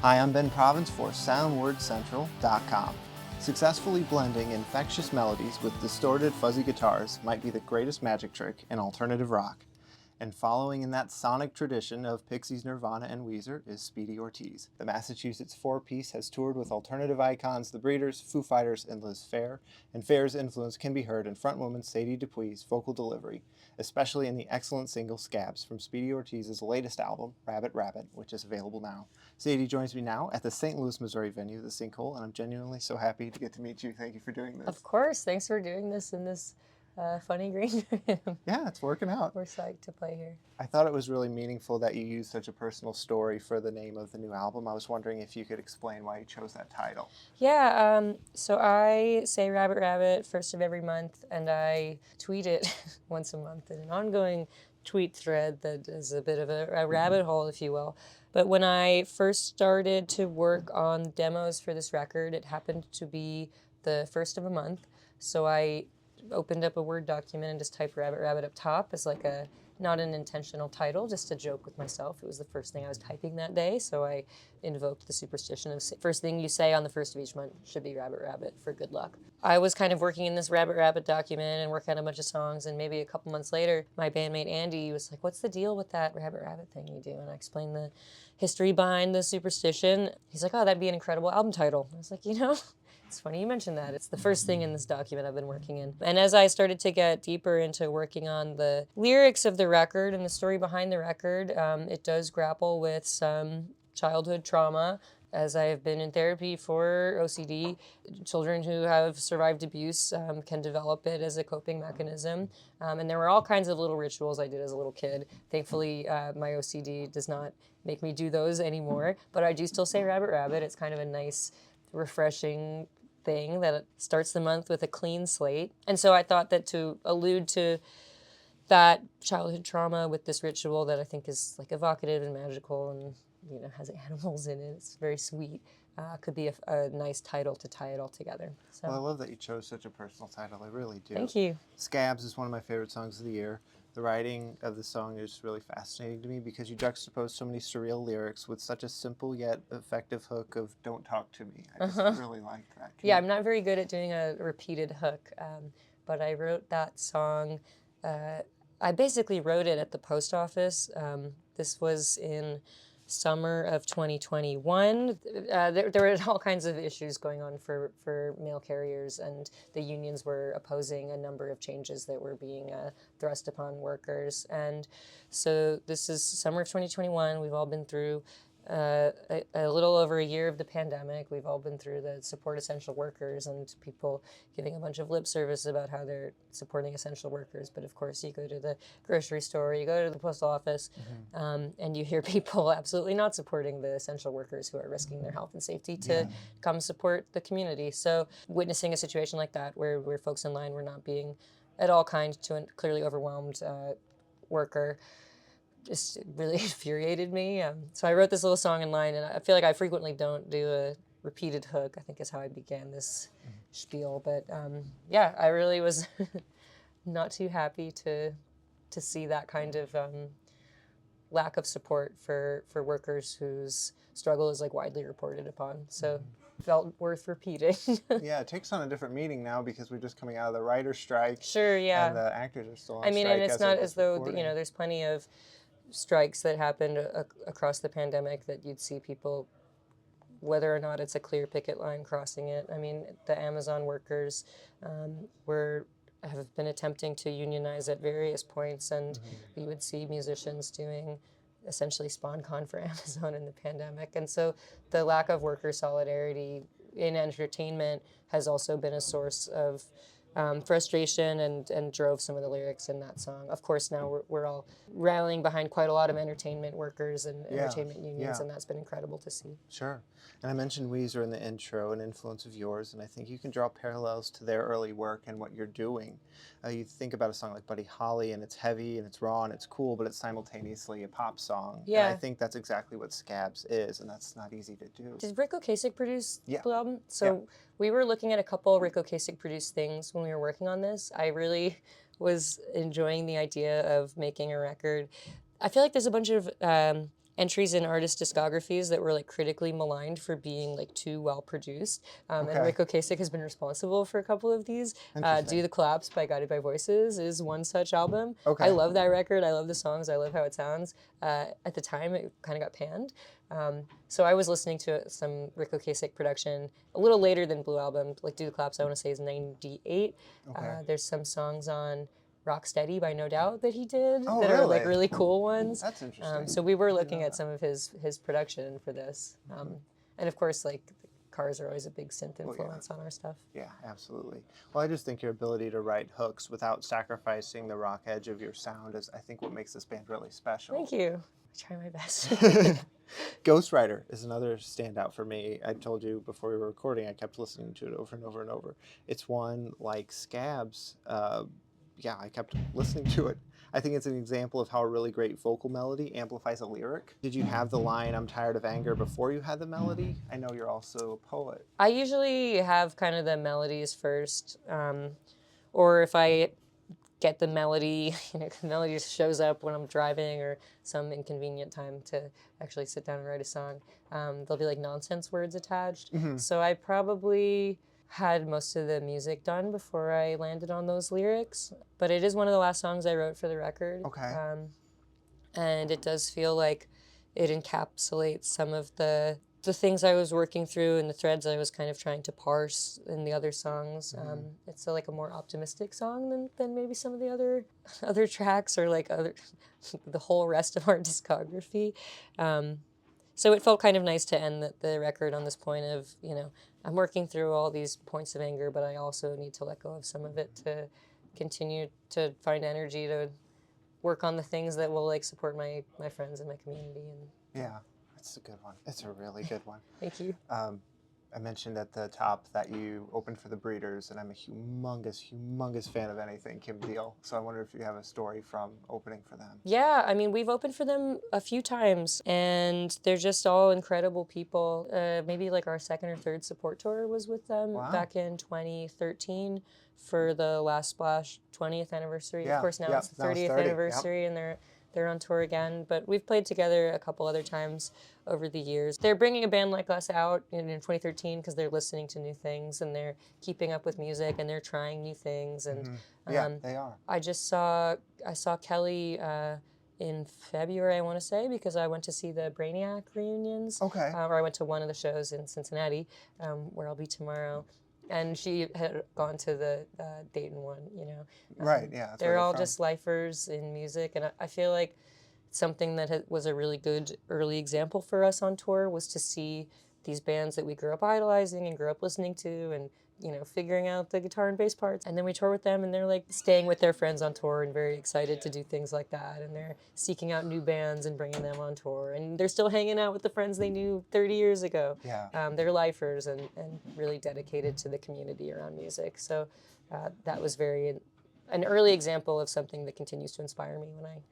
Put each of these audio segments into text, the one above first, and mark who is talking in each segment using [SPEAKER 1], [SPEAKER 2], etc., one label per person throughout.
[SPEAKER 1] Hi, I'm Ben Province for SoundWordCentral.com. Successfully blending infectious melodies with distorted, fuzzy guitars might be the greatest magic trick in alternative rock. And following in that sonic tradition of Pixies, Nirvana, and Weezer is Speedy Ortiz. The Massachusetts four-piece has toured with alternative icons The Breeders, Foo Fighters, and Liz Phair, and Phair's influence can be heard in frontwoman Sadie Dupuis' vocal delivery, especially in the excellent single Scabs from Speedy Ortiz's latest album, Rabbit Rabbit, which is available now. Sadie joins me now at the St. Louis, Missouri venue, The Sinkhole, and I'm genuinely so happy to get to meet you. Thank you for doing this.
[SPEAKER 2] Of course. Thanks for doing this in this funny green room.
[SPEAKER 1] Yeah, it's working out.
[SPEAKER 2] We're psyched to play here.
[SPEAKER 1] I thought it was really meaningful that you used such a personal story for the name of the new album. I was wondering if you could explain why you chose that title.
[SPEAKER 2] Yeah, so I say Rabbit Rabbit first of every month, and I tweet it once a month in an ongoing tweet thread that is a bit of a rabbit hole, if you will. But when I first started to work on demos for this record, it happened to be the first of a month. So I opened up a Word document and just typed Rabbit Rabbit up top as like a, not an intentional title, just a joke with myself. It was the first thing I was typing that day, so I invoked the superstition of first thing you say on the first of each month should be Rabbit Rabbit for good luck. I was kind of working in this Rabbit Rabbit document and working on a bunch of songs, and maybe a couple months later, my bandmate Andy was like, "What's the deal with that Rabbit Rabbit thing you do?" And I explained the history behind the superstition. He's like, "Oh, that'd be an incredible album title." I was like, it's funny you mentioned that. It's the first thing in this document I've been working in. And as I started to get deeper into working on the lyrics of the record and the story behind the record, it does grapple with some childhood trauma. As I have been in therapy for OCD, children who have survived abuse can develop it as a coping mechanism. And there were all kinds of little rituals I did as a little kid. Thankfully, my OCD does not make me do those anymore, but I do still say Rabbit Rabbit. It's kind of a nice, refreshing thing that starts the month with a clean slate. And so I thought that to allude to that childhood trauma with this ritual that I think is like evocative and magical and has animals in it, it's very sweet, could be a nice title to tie it all together. So.
[SPEAKER 1] Well, I love that you chose such a personal title. I really do.
[SPEAKER 2] Thank you.
[SPEAKER 1] Scabs is one of my favorite songs of the year. The writing of the song is really fascinating to me because you juxtapose so many surreal lyrics with such a simple yet effective hook of "Don't talk to me." I just really like that.
[SPEAKER 2] Yeah, I'm not very good at doing a repeated hook, but I wrote that song. I basically wrote it at the post office. This was in summer of 2021. There were all kinds of issues going on for mail carriers, and the unions were opposing a number of changes that were being thrust upon workers. And so this is summer of 2021. We've all been through a little over a year of the pandemic. We've all been through the support essential workers and people giving a bunch of lip service about how they're supporting essential workers. But of course, you go to the grocery store, you go to the post office, and you hear people absolutely not supporting the essential workers who are risking their health and safety to come support the community. So witnessing a situation like that where folks in line were not being at all kind to a clearly overwhelmed worker just really infuriated me. So I wrote this little song in line, and I feel like I frequently don't do a repeated hook, I think is how I began this spiel. But yeah, I really was not too happy to see that kind of lack of support for workers whose struggle is like widely reported upon. So felt worth repeating.
[SPEAKER 1] Yeah, it takes on a different meaning now because we're just coming out of the writer's strike.
[SPEAKER 2] Sure, yeah.
[SPEAKER 1] And the actors are still on
[SPEAKER 2] I mean,
[SPEAKER 1] strike.
[SPEAKER 2] and it's not as though, there's plenty of strikes that happened across the pandemic that you'd see people, whether or not it's a clear picket line crossing it. I mean, the Amazon workers have been attempting to unionize at various points, and you would see musicians doing essentially SponCon for Amazon in the pandemic. And so the lack of worker solidarity in entertainment has also been a source of frustration and drove some of the lyrics in that song. Of course, now we're all rallying behind quite a lot of entertainment workers and entertainment unions, and that's been incredible to see.
[SPEAKER 1] Sure. And I mentioned Weezer in the intro, an influence of yours, and I think you can draw parallels to their early work and what you're doing. You think about a song like Buddy Holly, and it's heavy, and it's raw, and it's cool, but it's simultaneously a pop song.
[SPEAKER 2] Yeah.
[SPEAKER 1] And I think that's exactly what Scabs is, and that's not easy to do.
[SPEAKER 2] Did Rick Ocasek produce the album? So
[SPEAKER 1] Yeah.
[SPEAKER 2] we were looking at a couple Rick Ocasek produced things when we were working on this. I really was enjoying the idea of making a record. I feel like there's a bunch of entries in artist discographies that were like critically maligned for being like too well produced. And Rick Ocasek has been responsible for a couple of these. Do the Collapse by Guided by Voices is one such album.
[SPEAKER 1] Okay.
[SPEAKER 2] I love that record. I love the songs. I love how it sounds. At the time, it kind of got panned. So I was listening to some Rick Ocasek production a little later than Blue Album. Like Do the Collapse, I want to say is 98. There's some songs on Rocksteady by No Doubt that he did that are like really cool ones.
[SPEAKER 1] That's interesting.
[SPEAKER 2] So we were looking at some of his production for this. And of course, like, Cars are always a big synth influence on our stuff.
[SPEAKER 1] Yeah, absolutely. Well, I just think your ability to write hooks without sacrificing the rock edge of your sound is, I think, what makes this band really special.
[SPEAKER 2] Thank you. I try my best.
[SPEAKER 1] Ghostwriter is another standout for me. I told you before we were recording, I kept listening to it over and over and over. It's one like Scabs. I kept listening to it. I think it's an example of how a really great vocal melody amplifies a lyric. Did you have the line, "I'm tired of anger," before you had the melody? I know you're also a poet.
[SPEAKER 2] I usually have kind of the melodies first, or if I get the melody, the melody just shows up when I'm driving or some inconvenient time to actually sit down and write a song. There'll be like nonsense words attached. So I probably had most of the music done before I landed on those lyrics. But it is one of the last songs I wrote for the record. And it does feel like it encapsulates some of the things I was working through and the threads I was kind of trying to parse in the other songs. It's like a more optimistic song than maybe some of the other tracks or like the whole rest of our discography. So it felt kind of nice to end the record on this point of, I'm working through all these points of anger, but I also need to let go of some of it to continue to find energy to work on the things that will like support my friends and my community.
[SPEAKER 1] Yeah, it's a good one. It's a really good one.
[SPEAKER 2] Thank you.
[SPEAKER 1] I mentioned at the top that you opened for the Breeders, and I'm a humongous fan of anything Kim Deal. So I wonder if you have a story from opening for them.
[SPEAKER 2] Yeah, I mean, we've opened for them a few times, and they're just all incredible people. Maybe like our second or third support tour was with them back in 2013 for the Last Splash 20th anniversary. Of course, now it's the 30th anniversary, and they're on tour again, but we've played together a couple other times over the years. They're bringing a band like us out in 2013 because they're listening to new things and they're keeping up with music and they're trying new things. And
[SPEAKER 1] they are.
[SPEAKER 2] I saw Kelly in February, I want to say, because I went to see the Brainiac reunions. Or I went to one of the shows in Cincinnati, where I'll be tomorrow. And she had gone to the Dayton one, They're all just lifers in music. And I feel like something that was a really good early example for us on tour was to see these bands that we grew up idolizing and grew up listening to and, figuring out the guitar and bass parts. And then we tour with them and they're like staying with their friends on tour and very excited to do things like that. And they're seeking out new bands and bringing them on tour. And they're still hanging out with the friends they knew 30 years ago. They're lifers and really dedicated to the community around music. So that was an early example of something that continues to inspire me when I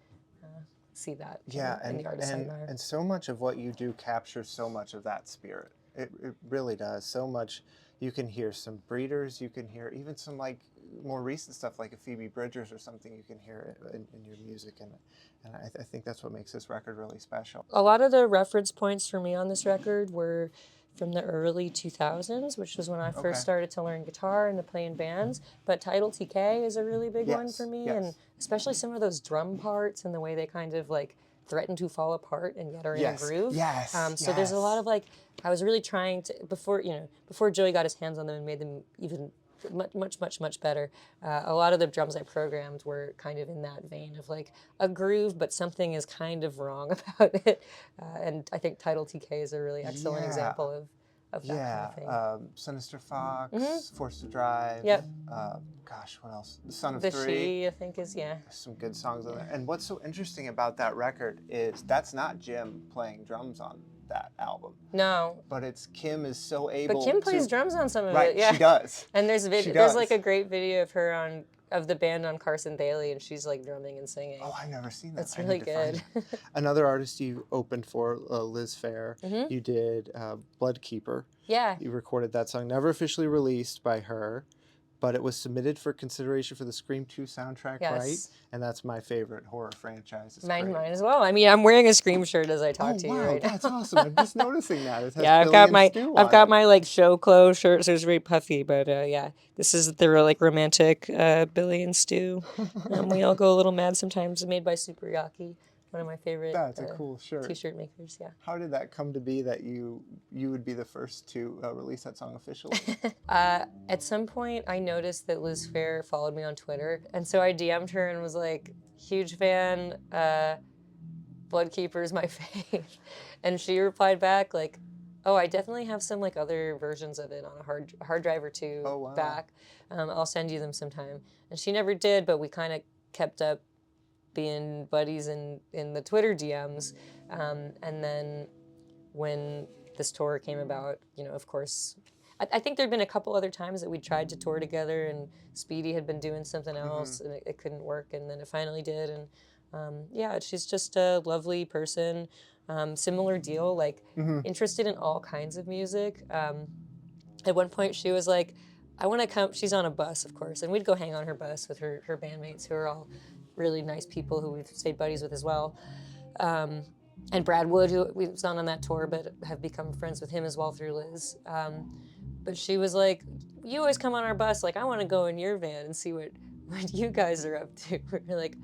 [SPEAKER 2] see that in the artists I admire.
[SPEAKER 1] And so much of what you do captures so much of that spirit. It really does. So much. You can hear some Breeders, you can hear even some like more recent stuff like a Phoebe Bridgers or something, you can hear it in your music. And I think that's what makes this record really special.
[SPEAKER 2] A lot of the reference points for me on this record were from the early 2000s, which was when I first started to learn guitar and to play in bands. But Title TK is a really big one for me, and especially some of those drum parts and the way they kind of like threaten to fall apart and yet are in a groove. So there's a lot of like, I was really trying to, before Joey got his hands on them and made them even much better, a lot of the drums I programmed were kind of in that vein of like a groove, but something is kind of wrong about it. And I think Title TK is a really excellent example of that kind of thing.
[SPEAKER 1] Sinister Fox, Forced to Drive. Gosh, what else? The Son of
[SPEAKER 2] The
[SPEAKER 1] Three.
[SPEAKER 2] She, I think, is,
[SPEAKER 1] There's some good songs on there. And what's so interesting about that record is that's not Jim playing drums on that album.
[SPEAKER 2] No.
[SPEAKER 1] But it's Kim is so able to...
[SPEAKER 2] But Kim plays drums on some of it,
[SPEAKER 1] Right, she does.
[SPEAKER 2] And there's like a great video of her of the band on Carson Daly, and she's like drumming and singing.
[SPEAKER 1] Oh, I've never seen that.
[SPEAKER 2] That's really good.
[SPEAKER 1] Another artist you opened for, Liz Phair. You did Bloodkeeper.
[SPEAKER 2] Yeah.
[SPEAKER 1] You recorded that song, never officially released by her, but it was submitted for consideration for the Scream 2 soundtrack,
[SPEAKER 2] Yes.
[SPEAKER 1] right? And that's my favorite horror franchise. It's
[SPEAKER 2] Mine
[SPEAKER 1] great.
[SPEAKER 2] as well. I mean, I'm wearing a Scream shirt as I talk
[SPEAKER 1] Oh
[SPEAKER 2] to you
[SPEAKER 1] wow,
[SPEAKER 2] right now.
[SPEAKER 1] that's awesome! I'm just noticing that it has
[SPEAKER 2] Yeah,
[SPEAKER 1] Billy and Stu
[SPEAKER 2] I've
[SPEAKER 1] on
[SPEAKER 2] got
[SPEAKER 1] it.
[SPEAKER 2] my like show clothes shirt, so it's very puffy. But yeah, this is the like romantic Billy and Stu. We all go a little mad sometimes. Made by Super Yaki, one of my favorite.
[SPEAKER 1] That's a cool shirt.
[SPEAKER 2] T-shirt makers. Yeah.
[SPEAKER 1] How did that come to be that you would be the first to release that song officially?
[SPEAKER 2] At some point, I noticed that Liz Phair followed me on Twitter, and so I DM'd her and was like, "Huge fan. Bloodkeeper's my fave," and she replied back like, "Oh, I definitely have some like other versions of it on a hard drive or two back. I'll send you them sometime." And she never did, but we kind of kept up being buddies in the Twitter DMs, and then when this tour came about, you know, of course, I think there'd been a couple other times that we tried to tour together, and Speedy had been doing something else, and it couldn't work, and then it finally did, and yeah, she's just a lovely person. Similar deal, like interested in all kinds of music. At one point, she was like, "I want to come." She's on a bus, of course, and we'd go hang on her bus with her bandmates, who are all really nice people who we've stayed buddies with as well. And Brad Wood, who was not on that tour, but have become friends with him as well through Liz. But she was like, "You always come on our bus. Like, I want to go in your van and see what you guys are up to." We're like,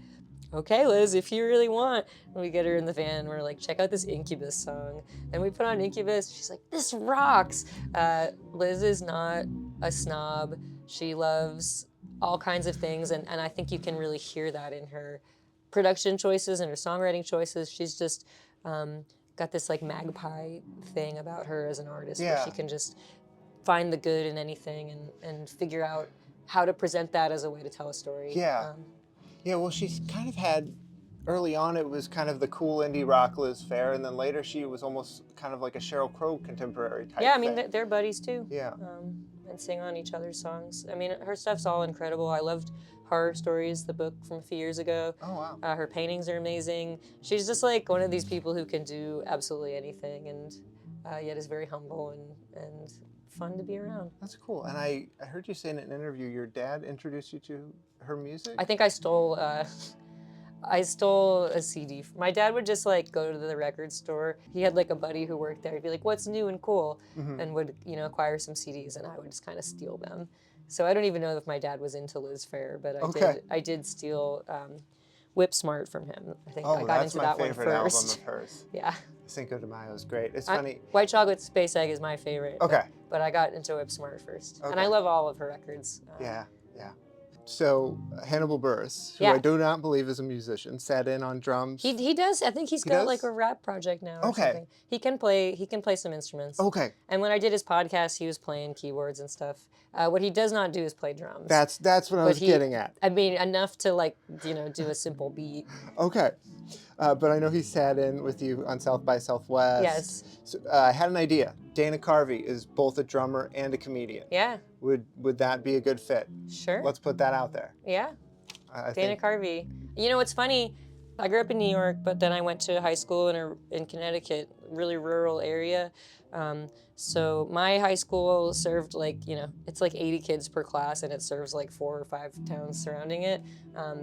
[SPEAKER 2] "Okay, Liz, if you really want." And we get her in the van, and we're like, "Check out this Incubus song." And we put on Incubus. She's like, "This rocks." Liz is not a snob. She loves all kinds of things, and I think you can really hear that in her production choices and her songwriting choices. She's just got this like magpie thing about her as an artist, where she can just find the good in anything and figure out how to present that as a way to tell a story.
[SPEAKER 1] Yeah. Yeah, well, she's kind of had, early on it was kind of the cool indie rock Liz Phair, and then later she was almost kind of like a Sheryl Crow contemporary type
[SPEAKER 2] Yeah, I mean,
[SPEAKER 1] thing.
[SPEAKER 2] they're buddies too.
[SPEAKER 1] Yeah.
[SPEAKER 2] And sing on each other's songs. I mean, her stuff's all incredible. I loved Horror Stories, the book from a few years ago.
[SPEAKER 1] Oh, wow.
[SPEAKER 2] Her paintings are amazing. She's just like one of these people who can do absolutely anything, and yet is very humble and fun to be around.
[SPEAKER 1] That's cool. And I heard you say in an interview your dad introduced you to her music?
[SPEAKER 2] I think I stole a CD. My dad would just like go to the record store. He had like a buddy who worked there. He'd be like, "What's new and cool?" And would, you know, acquire some CDs, and I would just kind of steal them. So I don't even know if my dad was into Liz Phair, but I did steal Whip Smart from him. I think I got into that one first.
[SPEAKER 1] Oh, that's my favorite album of hers.
[SPEAKER 2] Yeah.
[SPEAKER 1] Cinco de Mayo is great. It's funny.
[SPEAKER 2] White Chocolate Space Egg is my favorite.
[SPEAKER 1] Okay.
[SPEAKER 2] But I got into Whip Smart first.
[SPEAKER 1] Okay.
[SPEAKER 2] And I love all of her records.
[SPEAKER 1] Yeah. So Hannibal Buress, who
[SPEAKER 2] Yeah.
[SPEAKER 1] I do not believe is a musician, sat in on drums.
[SPEAKER 2] He does. I think he's got
[SPEAKER 1] does?
[SPEAKER 2] like a rap project now or
[SPEAKER 1] Okay.
[SPEAKER 2] something. He can play some instruments.
[SPEAKER 1] Okay.
[SPEAKER 2] And when I did his podcast, he was playing keyboards and stuff. What he does not do is play drums.
[SPEAKER 1] That's what I was getting at.
[SPEAKER 2] I mean, enough to like, you know, do a simple beat.
[SPEAKER 1] Okay. But I know he sat in with you on South by Southwest.
[SPEAKER 2] Yes.
[SPEAKER 1] So, I had an idea. Dana Carvey is both a drummer and a comedian.
[SPEAKER 2] Yeah.
[SPEAKER 1] Would that be a good fit?
[SPEAKER 2] Sure.
[SPEAKER 1] Let's put that out there.
[SPEAKER 2] Yeah.
[SPEAKER 1] I
[SPEAKER 2] Dana
[SPEAKER 1] think.
[SPEAKER 2] Carvey. You know, it's funny. I grew up in New York, but then I went to high school in Connecticut, really rural area. So my high school served like, you know, it's like 80 kids per class, and it serves like 4 or 5 towns surrounding it.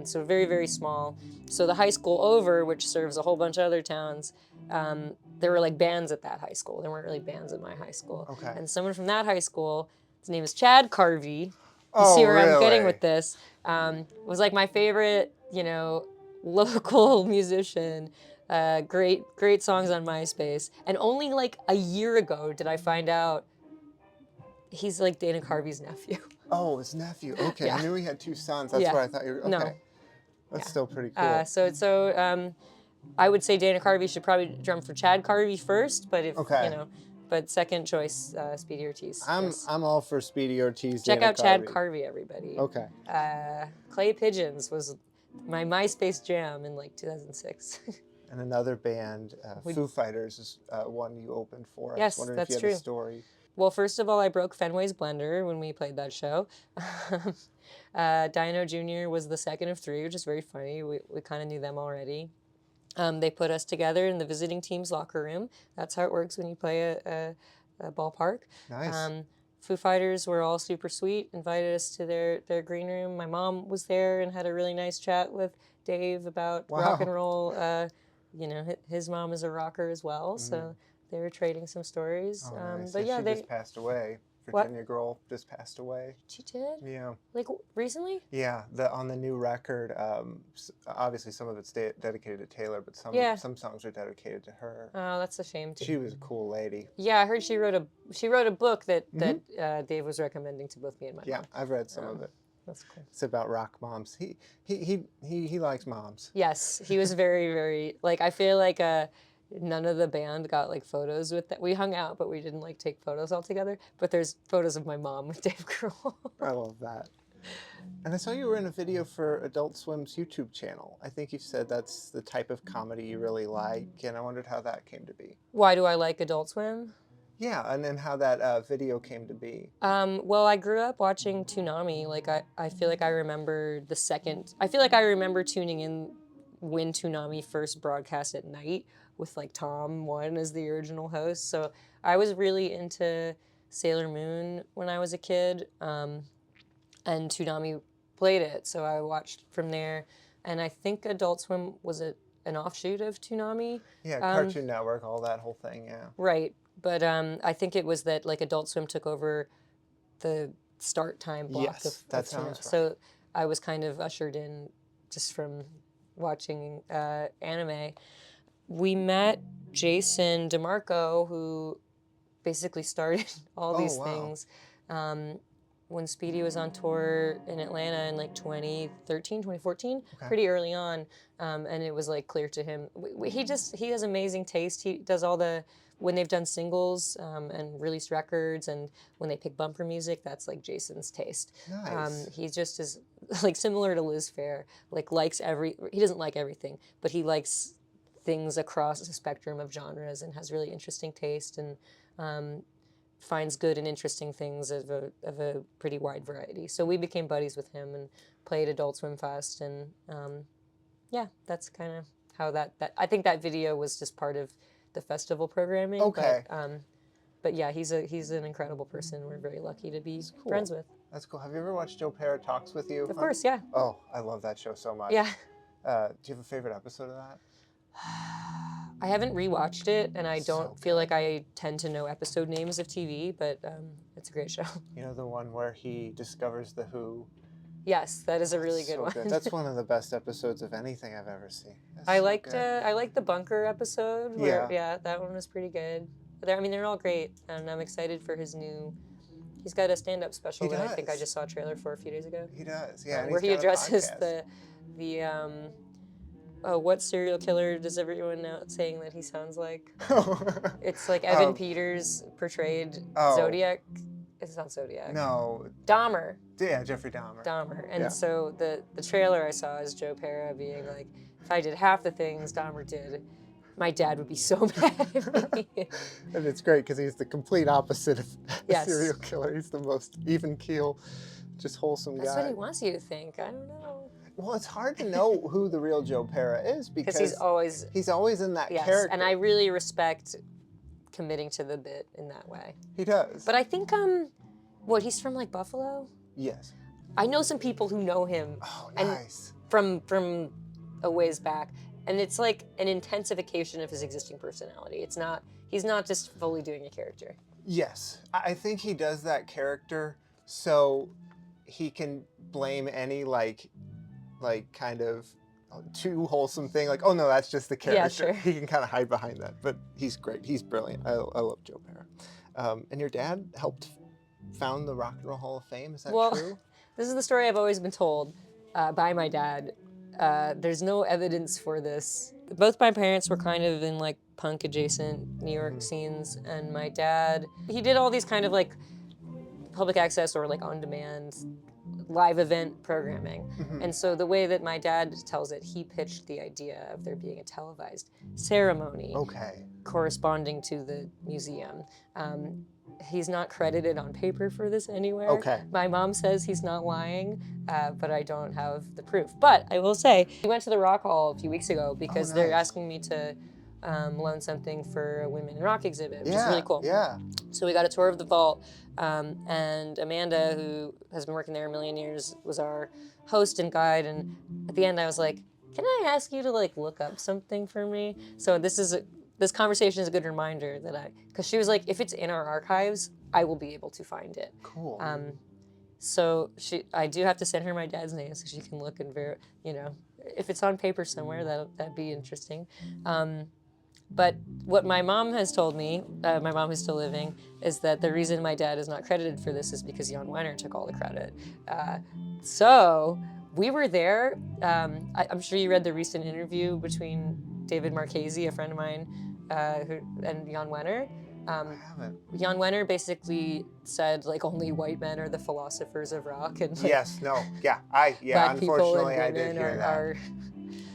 [SPEAKER 2] So very, very small. So the high school over, which serves a whole bunch of other towns, there were like bands at that high school. There weren't really bands at my high school.
[SPEAKER 1] Okay.
[SPEAKER 2] And someone from that high school, his name is Chad Carvey. You
[SPEAKER 1] Oh,
[SPEAKER 2] see where I'm
[SPEAKER 1] really?
[SPEAKER 2] getting with this. Was like my favorite, you know, local musician. Great songs on MySpace. And only like a year ago did I find out he's like Dana Carvey's nephew.
[SPEAKER 1] Oh, his nephew. Okay,
[SPEAKER 2] Yeah.
[SPEAKER 1] I knew he had 2 sons. That's
[SPEAKER 2] Yeah.
[SPEAKER 1] what I thought you were. Okay.
[SPEAKER 2] No.
[SPEAKER 1] That's still pretty cool.
[SPEAKER 2] So I would say Dana Carvey should probably drum for Chad Carvey first, but if
[SPEAKER 1] Okay.
[SPEAKER 2] you know, but second choice, Speedy Ortiz. Yes.
[SPEAKER 1] I'm all for Speedy Ortiz.
[SPEAKER 2] Check
[SPEAKER 1] Dana
[SPEAKER 2] out Chad
[SPEAKER 1] Carvey.
[SPEAKER 2] Carvey, everybody.
[SPEAKER 1] Okay.
[SPEAKER 2] Clay Pigeons was my MySpace jam in like 2006.
[SPEAKER 1] And another band, Foo Fighters, is one you opened for. I
[SPEAKER 2] Yes,
[SPEAKER 1] was wondering
[SPEAKER 2] that's
[SPEAKER 1] if you had
[SPEAKER 2] true.
[SPEAKER 1] a story.
[SPEAKER 2] Well, first of all, I broke Fenway's blender when we played that show. Dino Jr. was the second of 3, which is very funny. We kind of knew them already. They put us together in the visiting team's locker room. That's how it works when you play a ballpark.
[SPEAKER 1] Nice.
[SPEAKER 2] Foo Fighters were all super sweet, invited us to their green room. My mom was there and had a really nice chat with Dave about rock and roll. You know, his mom is a rocker as well, so they were trading some stories.
[SPEAKER 1] Nice.
[SPEAKER 2] But yeah,
[SPEAKER 1] she
[SPEAKER 2] they
[SPEAKER 1] just passed away.
[SPEAKER 2] What?
[SPEAKER 1] Virginia girl just passed away.
[SPEAKER 2] She did?
[SPEAKER 1] Yeah.
[SPEAKER 2] Like recently?
[SPEAKER 1] Yeah, on the new record, obviously some of it's dedicated to Taylor, but some songs are dedicated to her.
[SPEAKER 2] Oh, that's a shame too.
[SPEAKER 1] She was a cool lady.
[SPEAKER 2] Yeah, I heard she wrote a book that Dave was recommending to both me and my mom.
[SPEAKER 1] Yeah, I've read some of it.
[SPEAKER 2] That's cool.
[SPEAKER 1] It's about rock moms. He likes moms.
[SPEAKER 2] Yes, he was very, very, like, I feel like none of the band got like photos with that. We hung out, but we didn't like take photos all together. But there's photos of my mom with Dave Grohl.
[SPEAKER 1] I love that. And I saw you were in a video for Adult Swim's YouTube channel. I think you said that's the type of comedy you really like, and I wondered how that came to be.
[SPEAKER 2] Why do I like Adult Swim?
[SPEAKER 1] Yeah, and then how that video came to be.
[SPEAKER 2] Well, I grew up watching Toonami. Like, I feel like I remember I feel like I remember tuning in when Toonami first broadcast at night with like Tom One as the original host. So I was really into Sailor Moon when I was a kid, and Toonami played it. So I watched from there, and I think Adult Swim was an offshoot of Toonami.
[SPEAKER 1] Yeah, Cartoon Network, all that whole thing, yeah.
[SPEAKER 2] Right, but I think it was that like Adult Swim took over the start time block of
[SPEAKER 1] that sounds right.
[SPEAKER 2] So I was kind of ushered in just from watching anime. We met Jason DeMarco, who basically started all these things when Speedy was on tour in Atlanta in like 2014, pretty early on, and it was like clear to him. He has amazing taste. He does when they've done singles and released records, and when they pick bumper music, that's like Jason's taste.
[SPEAKER 1] Nice.
[SPEAKER 2] He just is like similar to Liz Phair, like he doesn't like everything, but he likes things across a spectrum of genres and has really interesting taste and finds good and interesting things of a pretty wide variety. So we became buddies with him and played Adult Swim Fest, and yeah, that's kind of how that I think that video was just part of the festival programming.
[SPEAKER 1] Okay.
[SPEAKER 2] But yeah, he's an incredible person. We're very lucky to be friends with.
[SPEAKER 1] That's cool. Have you ever watched Joe Pera Talks With You?
[SPEAKER 2] Of course, yeah.
[SPEAKER 1] Oh, I love that show so much.
[SPEAKER 2] Yeah.
[SPEAKER 1] Do you have a favorite episode of that?
[SPEAKER 2] I haven't rewatched it, and I don't feel like I tend to know episode names of TV, but it's a great show.
[SPEAKER 1] You know the one where he discovers the Who?
[SPEAKER 2] Yes, that is a really good one.
[SPEAKER 1] That's one of the best episodes of anything I've ever seen.
[SPEAKER 2] I liked the Bunker episode. Yeah, that one was pretty good. They're all great, and I'm excited for his new. He's got a stand-up special that I think I just saw a trailer for a few days ago.
[SPEAKER 1] He does, yeah.
[SPEAKER 2] Where he addresses the what serial killer does everyone know saying that he sounds like? It's like Evan Peters portrayed Zodiac. It's not Zodiac.
[SPEAKER 1] No.
[SPEAKER 2] Dahmer.
[SPEAKER 1] Yeah, Jeffrey Dahmer.
[SPEAKER 2] Dahmer. And so the trailer I saw is Joe Pera being like, if I did half the things Dahmer did, my dad would be so mad at me.
[SPEAKER 1] And it's great because he's the complete opposite of a serial killer. He's the most even keel, just wholesome guy.
[SPEAKER 2] That's what he wants you to think. I don't know.
[SPEAKER 1] Well, it's hard to know who the real Joe Pera is because he's always in that character.
[SPEAKER 2] And I really respect committing to the bit in that way.
[SPEAKER 1] He does.
[SPEAKER 2] But I think he's from like Buffalo?
[SPEAKER 1] Yes.
[SPEAKER 2] I know some people who know him.
[SPEAKER 1] Oh, nice.
[SPEAKER 2] And from a ways back, and it's like an intensification of his existing personality. He's not just fully doing a character.
[SPEAKER 1] Yes. I think he does that character so he can blame any like kind of too wholesome thing, like, oh no, that's just the character.
[SPEAKER 2] Yeah, sure.
[SPEAKER 1] He can kind of hide behind that, but he's great. He's brilliant. I love Joe Pera. And your dad helped found the Rock and Roll Hall of Fame. Is that true?
[SPEAKER 2] This is the story I've always been told by my dad. There's no evidence for this. Both my parents were kind of in like punk adjacent New York scenes, and my dad, he did all these kind of like public access or like on demand live event programming. And so the way that my dad tells it, he pitched the idea of there being a televised ceremony corresponding to the museum. He's not credited on paper for this anywhere. My mom says he's not lying, but I don't have the proof. But I will say, we went to the Rock Hall a few weeks ago because they're asking me to loan something for a Women in Rock exhibit, which is
[SPEAKER 1] Yeah,
[SPEAKER 2] really cool.
[SPEAKER 1] yeah.
[SPEAKER 2] So we got a tour of the vault, and Amanda, who has been working there a million years, was our host and guide. And at the end, I was like, "Can I ask you to like look up something for me?" So this conversation is a good reminder because she was like, "If it's in our archives, I will be able to find it."
[SPEAKER 1] Cool.
[SPEAKER 2] So I do have to send her my dad's name so she can look and if it's on paper somewhere, that'd be interesting. But what my mom has told me, my mom who's still living, is that the reason my dad is not credited for this is because Jan Wenner took all the credit. So we were there. I'm sure you read the recent interview between David Marchese, a friend of mine, and Jan Wenner.
[SPEAKER 1] I haven't.
[SPEAKER 2] Jan Wenner basically said like only white men are the philosophers of rock, and like,
[SPEAKER 1] Yes, no, yeah,
[SPEAKER 2] black people
[SPEAKER 1] unfortunately
[SPEAKER 2] and
[SPEAKER 1] I did
[SPEAKER 2] women
[SPEAKER 1] hear that.
[SPEAKER 2] are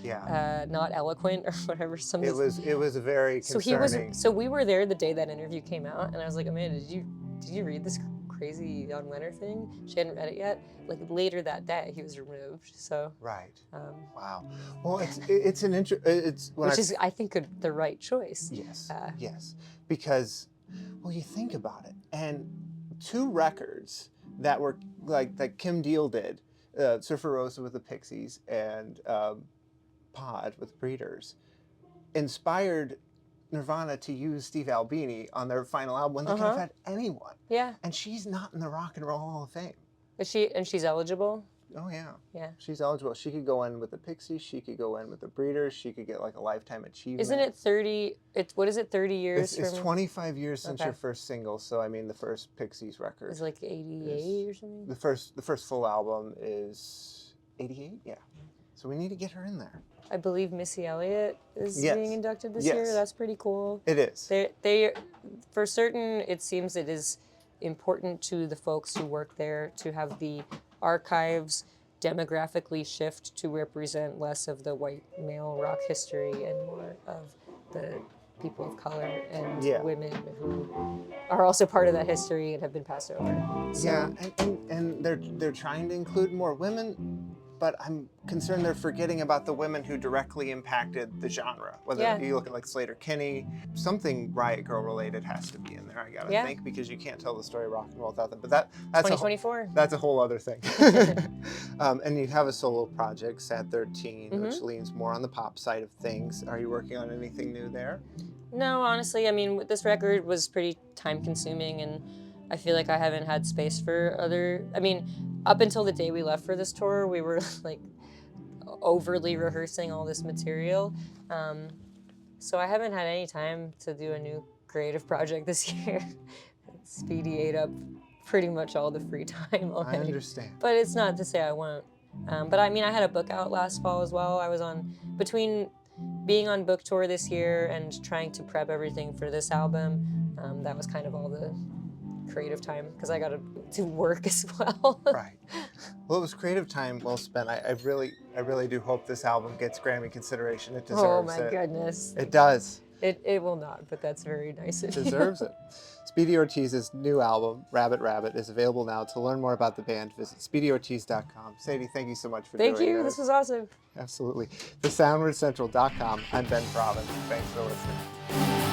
[SPEAKER 1] Yeah.
[SPEAKER 2] not eloquent or whatever.
[SPEAKER 1] It was a very concerning.
[SPEAKER 2] So we were there the day that interview came out, and I was like, Amanda, did you read this crazy Jan Wenner thing? She hadn't read it yet. Like later that day, he was removed. So
[SPEAKER 1] Right. Wow. Well, it's an
[SPEAKER 2] which is I think the right choice.
[SPEAKER 1] Yes. Yes. Because, well, you think about it, and 2 records that were like Kim Deal did, Surfer Rosa with the Pixies and Pod with Breeders, inspired Nirvana to use Steve Albini on their final album when they could have had anyone.
[SPEAKER 2] Yeah.
[SPEAKER 1] And she's not in the Rock and Roll Hall of Fame.
[SPEAKER 2] She's eligible?
[SPEAKER 1] Oh, yeah.
[SPEAKER 2] Yeah.
[SPEAKER 1] She's eligible. She could go in with the Pixies. She could go in with the Breeders. She could get like a lifetime achievement.
[SPEAKER 2] Isn't it 30? What is it, 30 years?
[SPEAKER 1] It's 25 years since your first single. So, I mean, the first Pixies record.
[SPEAKER 2] It's like 88 or something?
[SPEAKER 1] The first full album is 88? Yeah. So we need to get her in there.
[SPEAKER 2] I believe Missy Elliott is being inducted this year. That's pretty cool.
[SPEAKER 1] It is.
[SPEAKER 2] They, for certain, it seems it is important to the folks who work there to have the archives demographically shift to represent less of the white male rock history and more of the people of color and women who are also part of that history and have been passed over. So,
[SPEAKER 1] yeah, and they're trying to include more women, but I'm concerned they're forgetting about the women who directly impacted the genre. Whether you look at like Slater-Kinney, something Riot Grrrl related has to be in there, I gotta think, because you can't tell the story of rock and roll without them. But that's
[SPEAKER 2] 2024.
[SPEAKER 1] That's a whole other thing. And you have a solo project, Sad 13, which leans more on the pop side of things. Are you working on anything new there?
[SPEAKER 2] No, honestly, I mean, this record was pretty time consuming, and I feel like I haven't had space for up until the day we left for this tour, we were like overly rehearsing all this material. So I haven't had any time to do a new creative project this year. Speedy ate up pretty much all the free time already.
[SPEAKER 1] I understand.
[SPEAKER 2] But it's not to say I won't. But I mean, I had a book out last fall as well. I was between being on book tour this year and trying to prep everything for this album, that was kind of all the creative time because I got to do work as well.
[SPEAKER 1] Right. Well, it was creative time well spent. I really do hope this album gets Grammy consideration. It deserves it.
[SPEAKER 2] Oh my goodness.
[SPEAKER 1] It does.
[SPEAKER 2] It will not, but that's very nice of you.
[SPEAKER 1] It deserves it. Speedy Ortiz's new album, Rabbit Rabbit, is available now. To learn more about the band, visit SpeedyOrtiz.com. Sadie, thank you so much for doing this.
[SPEAKER 2] Thank you. This was awesome.
[SPEAKER 1] Absolutely. TheSoundwordCentral.com. I'm Ben Proven. Thanks for listening.